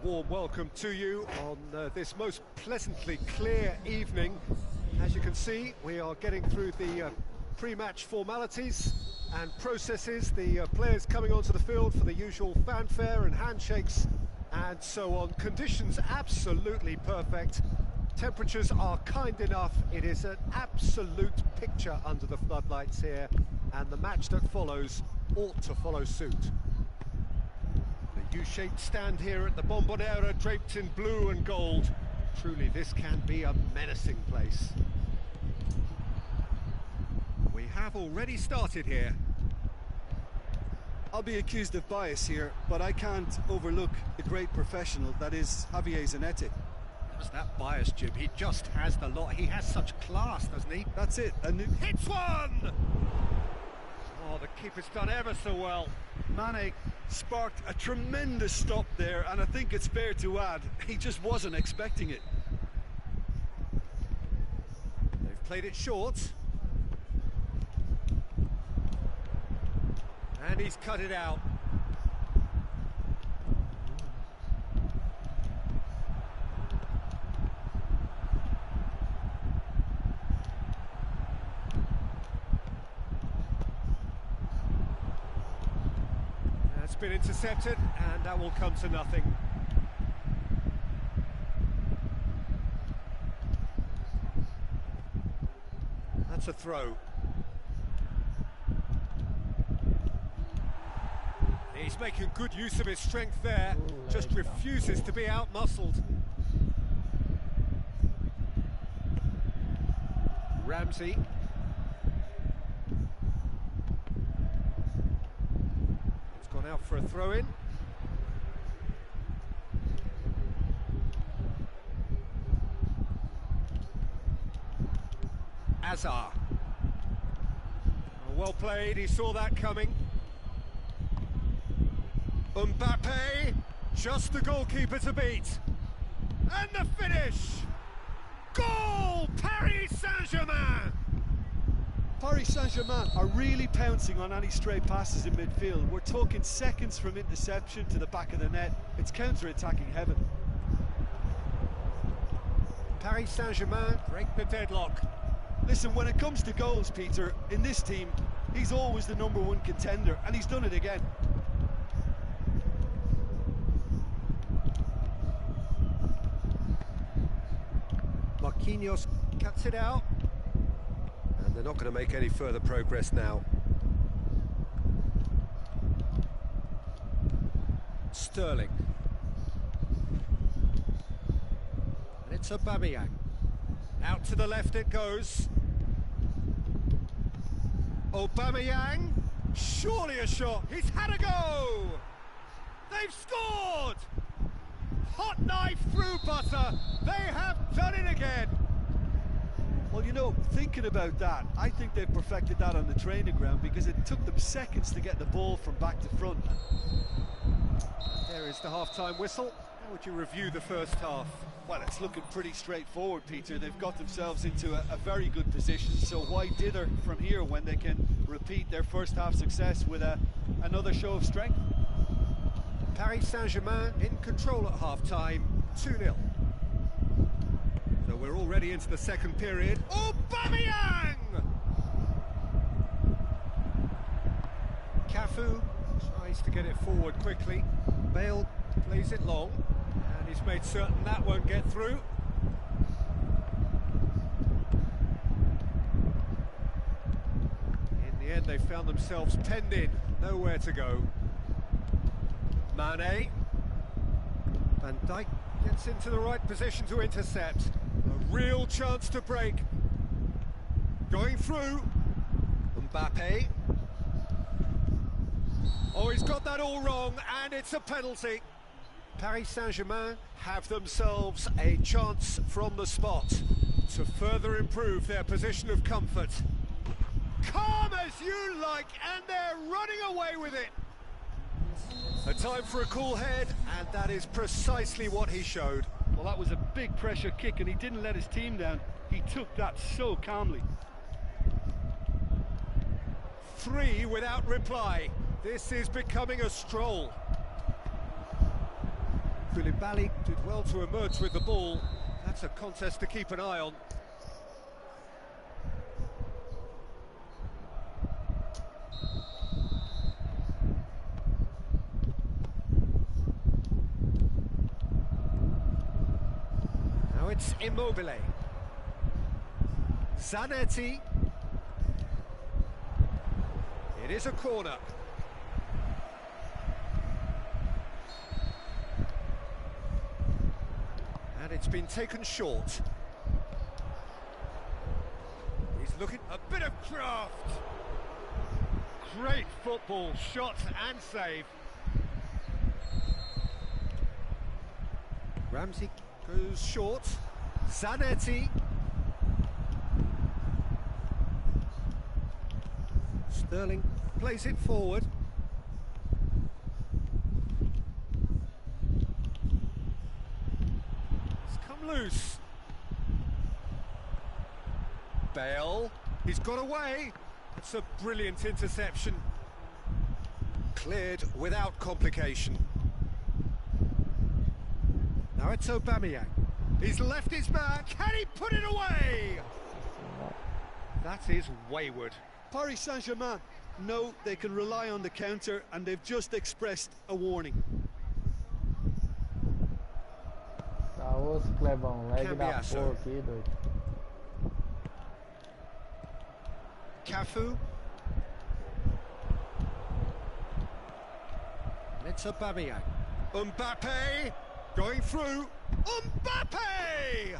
warm welcome to you on this most pleasantly clear evening. As you can see, we are getting through the pre-match formalities and processes, the players coming onto the field for the usual fanfare and handshakes and so on. Conditions absolutely perfect. Temperatures are kind enough. It is an absolute picture under the floodlights here, and the match that follows ought to follow suit. The U-shaped stand here at the Bombonera, draped in blue and gold. Truly, this can be a menacing place. We have already started here. I'll be accused of bias here, but I can't overlook the great professional that is Javier Zanetti. What's that bias, Jim? He just has the lot. He has such class, doesn't he? That's it. Hits one! Oh, the keeper's done ever so well. Mane sparked a tremendous stop there, and I think it's fair to add, he just wasn't expecting it. They've played it short. And he's cut it out. That's been intercepted, and that will come to nothing. That's a throw. He's making good use of his strength there, just refuses to be out-muscled. Ramsey. It's gone out for a throw-in. Azar. Well played, he saw that coming. Mbappe, just the goalkeeper to beat. And the finish! Goal! Paris Saint-Germain! Paris Saint-Germain are really pouncing on any stray passes in midfield. We're talking seconds from interception to the back of the net. It's counter-attacking heaven. Paris Saint-Germain break the deadlock. Listen, when it comes to goals, Peter, in this team, he's always the #1 contender, and he's done it again. Marquinhos cuts it out, and they're not going to make any further progress now. Sterling. And it's Aubameyang. Out to the left it goes. Aubameyang, surely a shot. He's had a go. They've scored. Hot knife through butter. They have done it again. Well, you know, thinking about that, I think they've perfected that on the training ground because it took them seconds to get the ball from back to front. There is the half-time whistle. How would you review the first half? Well, it's looking pretty straightforward, Peter. They've got themselves into a very good position, so why dither from here when they can repeat their first half success with another show of strength? Paris Saint-Germain in control at half-time, 2-0. So we're already into the second period. Aubameyang! Cafu tries to get it forward quickly. Bale plays it long, and he's made certain that won't get through. In the end, they found themselves penned in, nowhere to go. Mane. Van Dijk gets into the right position to intercept. A real chance to break. Going through. Mbappe. Oh, he's got that all wrong, and it's a penalty. Paris Saint-Germain have themselves a chance from the spot to further improve their position of comfort. Calm as you like, and they're running away with it. A time for a cool head, and that is precisely what he showed. Well, that was a big pressure kick, and he didn't let his team down. He took that so calmly. 3 without reply. This is becoming a stroll. Koulibaly did well to emerge with the ball. That's a contest to keep an eye on. Now it's Immobile. Zanetti. It is a corner. And it's been taken short. He's looking a bit of craft. Great football, shot and save. Ramsey goes short. Zanetti. Sterling plays it forward. It's come loose. Bale, he's got away. It's a brilliant interception. Cleared without complication. Now it's Aubameyang. He's left his man. Can he put it away? That is wayward. Paris Saint-Germain know they can rely on the counter, and they've just expressed a warning. Tá osso, Clebão. Leg da porra aqui, doido. Cafu. And it's Aubameyang. Mbappe going through. Mbappe!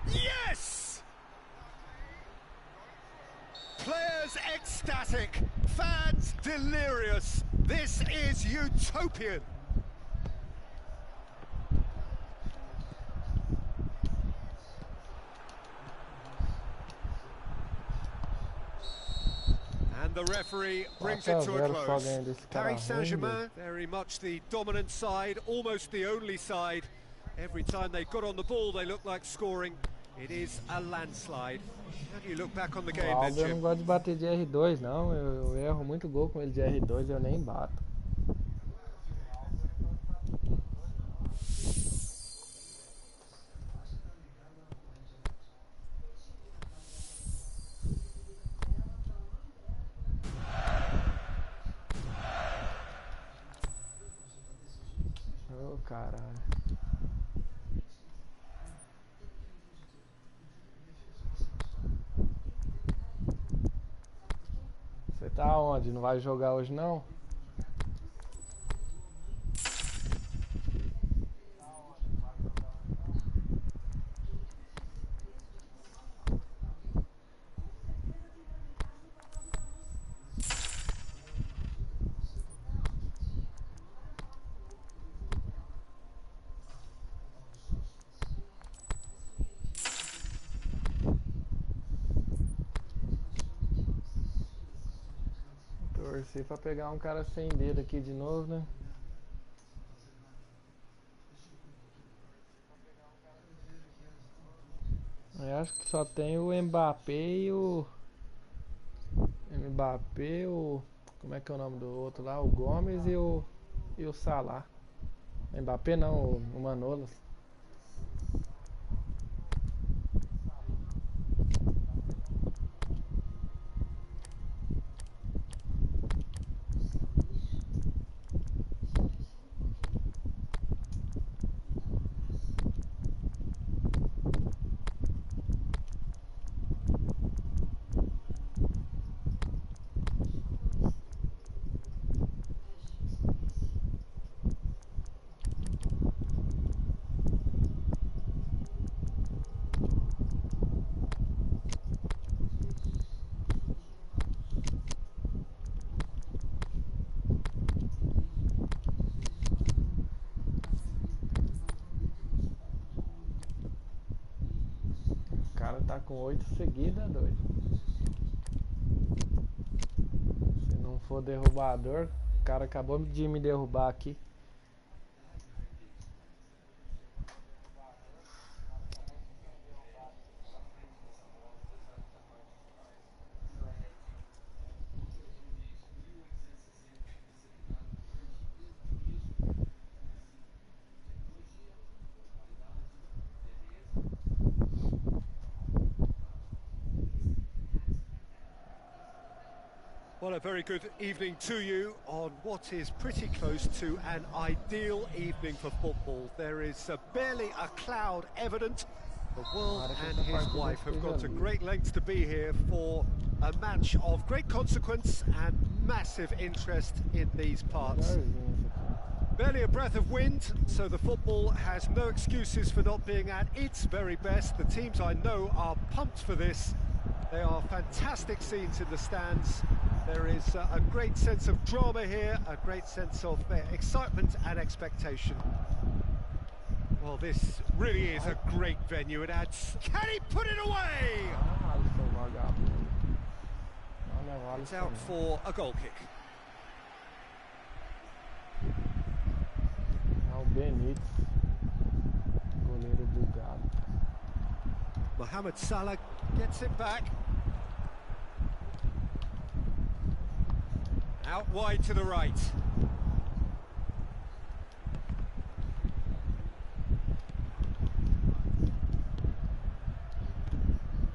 Yes! Players ecstatic, fans delirious. This is utopian. And the referee brings it to a close. Paris Saint-Germain, very much the dominant side, almost the only side. Every time they got on the ball, they looked like scoring. It is a landslide. How do you look back on the game then, Eu não gosto de bater de R2, não. Eu erro muito gol com ele de R2, eu nem bato. Oh, caralho. Você tá onde? Não vai jogar hoje não? Torcer pra pegar um cara sem dedo aqui de novo, né? Eu acho que só tem o Mbappé e o... Mbappé, o... Como é que é o nome do outro lá? O Gomes e o Salah. Mbappé não, o Manolas. Tá com 8 seguidas, doido. Se não for derrubador, o cara acabou de me derrubar aqui. Well, a very good evening to you on what is pretty close to an ideal evening for football. There is barely a cloud evident. The world and his wife have gone to great lengths to be here for a match of great consequence and massive interest in these parts. Barely a breath of wind, so the football has no excuses for not being at its very best. The teams I know are pumped for this. They are fantastic scenes in the stands. There is a great sense of drama here, a great sense of excitement and expectation. Well, this really is a great venue. It adds... Can he put it away? It's out for a goal kick. Mohamed Salah gets it back. Out wide to the right.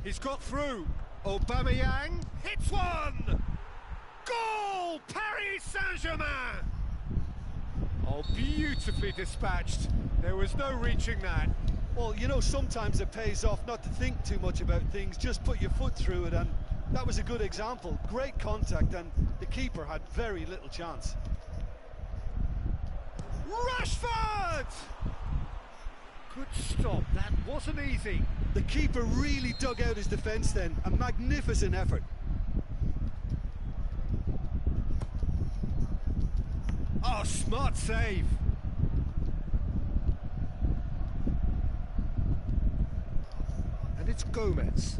He's got through. Aubameyang hits one! Goal! Paris Saint-Germain! Oh, beautifully dispatched. There was no reaching that. Well, you know, sometimes it pays off not to think too much about things, just put your foot through it, and that was a good example. Great contact, and the keeper had very little chance. Rashford! Good stop, that wasn't easy. The keeper really dug out his defence then, a magnificent effort. Oh, smart save. And it's Gomez.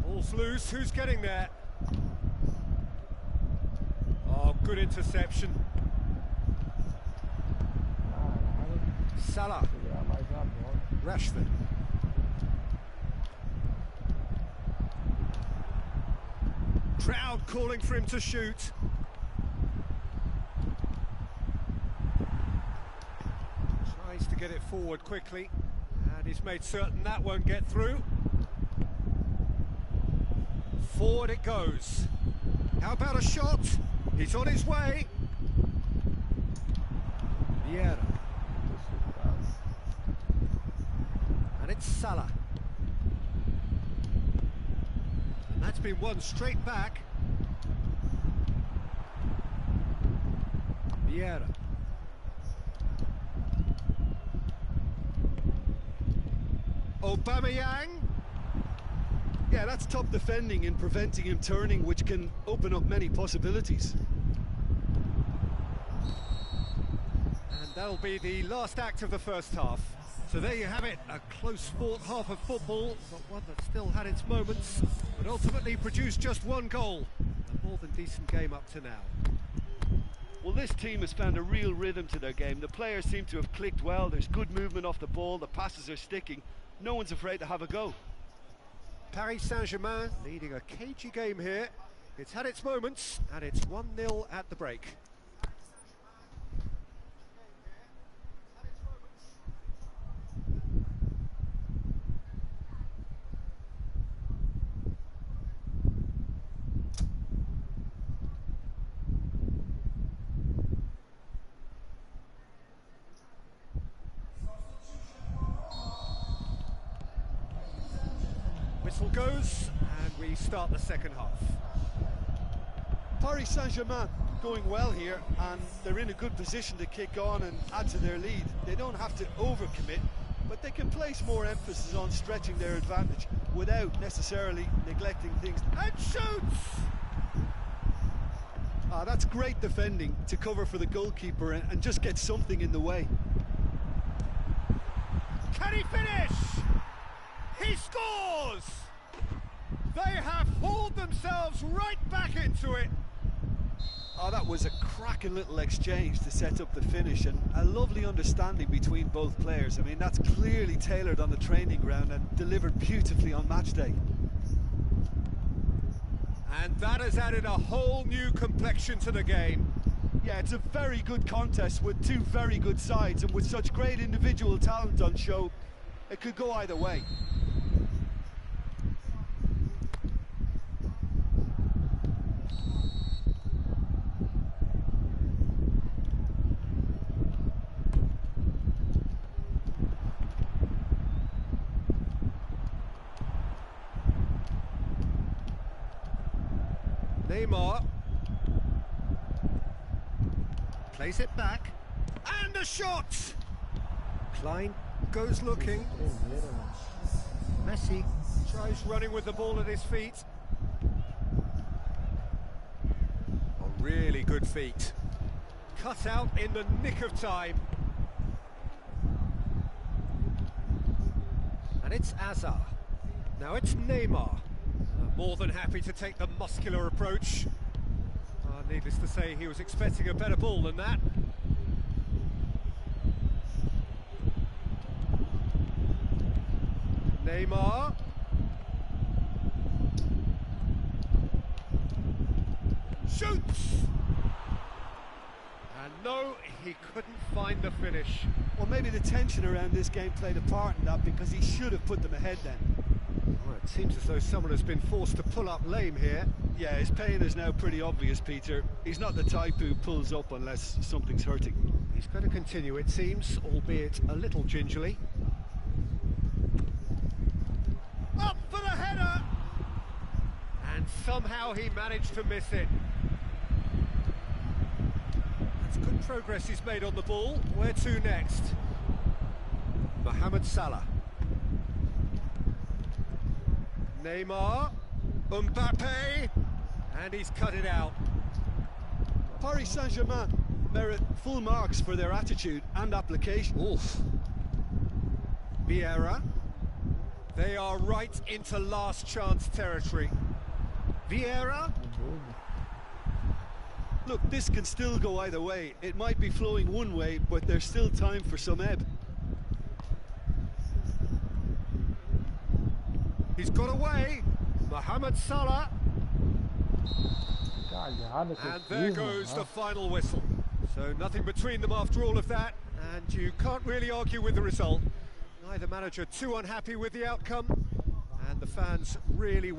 Ball's loose, who's getting there? Oh, good interception. Salah. Rashford. Crowd calling for him to shoot. Tries to get it forward quickly, and he's made certain that won't get through. Forward it goes. How about a shot? He's on his way. Vieira. And it's Salah. And that's been won straight back. Vieira. Aubameyang. Yeah, that's top defending and preventing him turning, which can open up many possibilities. And that'll be the last act of the first half. So there you have it, a close fought half of football, but one that still had its moments, but ultimately produced just one goal. A more than decent game up to now. Well, this team has found a real rhythm to their game. The players seem to have clicked well, there's good movement off the ball, the passes are sticking. No one's afraid to have a go. Paris Saint-Germain leading a cagey game here. It's had its moments, and it's 1-0 at the break. Whistle goes, and we start the second half. Paris Saint-Germain going well here, and they're in a good position to kick on and add to their lead. They don't have to overcommit, but they can place more emphasis on stretching their advantage without necessarily neglecting things. And shoots! That's great defending to cover for the goalkeeper and just get something in the way. Can he finish? He scores! They have hauled themselves right back into it. Oh, that was a cracking little exchange to set up the finish, and a lovely understanding between both players. I mean, that's clearly tailored on the training ground and delivered beautifully on match day. And that has added a whole new complexion to the game. Yeah, it's a very good contest with two very good sides, and with such great individual talent on show, it could go either way. Neymar plays it back, and a shot! Klein goes looking. Messi tries running with the ball at his feet. A really good feet. Cut out in the nick of time. And it's Azar. Now it's Neymar. More than happy to take the muscular approach. Needless to say, he was expecting a better ball than that. Neymar. Shoots! And no, he couldn't find the finish. Well, maybe the tension around this game played a part in that, because he should have put them ahead then. Well, it seems as though someone has been forced to pull up lame here. Yeah, his pain is now pretty obvious, Peter. He's not the type who pulls up unless something's hurting. He's going to continue, it seems, albeit a little gingerly. Up for the header! And somehow he managed to miss it. That's good progress he's made on the ball. Where to next? Mohamed Salah. Neymar. Mbappe. And he's cut it out. Paris Saint-Germain merit full marks for their attitude and application. Oof. Vieira. They are right into last chance territory. Vieira. Look, this can still go either way. It might be flowing one way, but there's still time for some ebb. He's got away. Mohamed Salah. And there goes the final whistle. So nothing between them after all of that, and you can't really argue with the result. Neither manager too unhappy with the outcome, and the fans really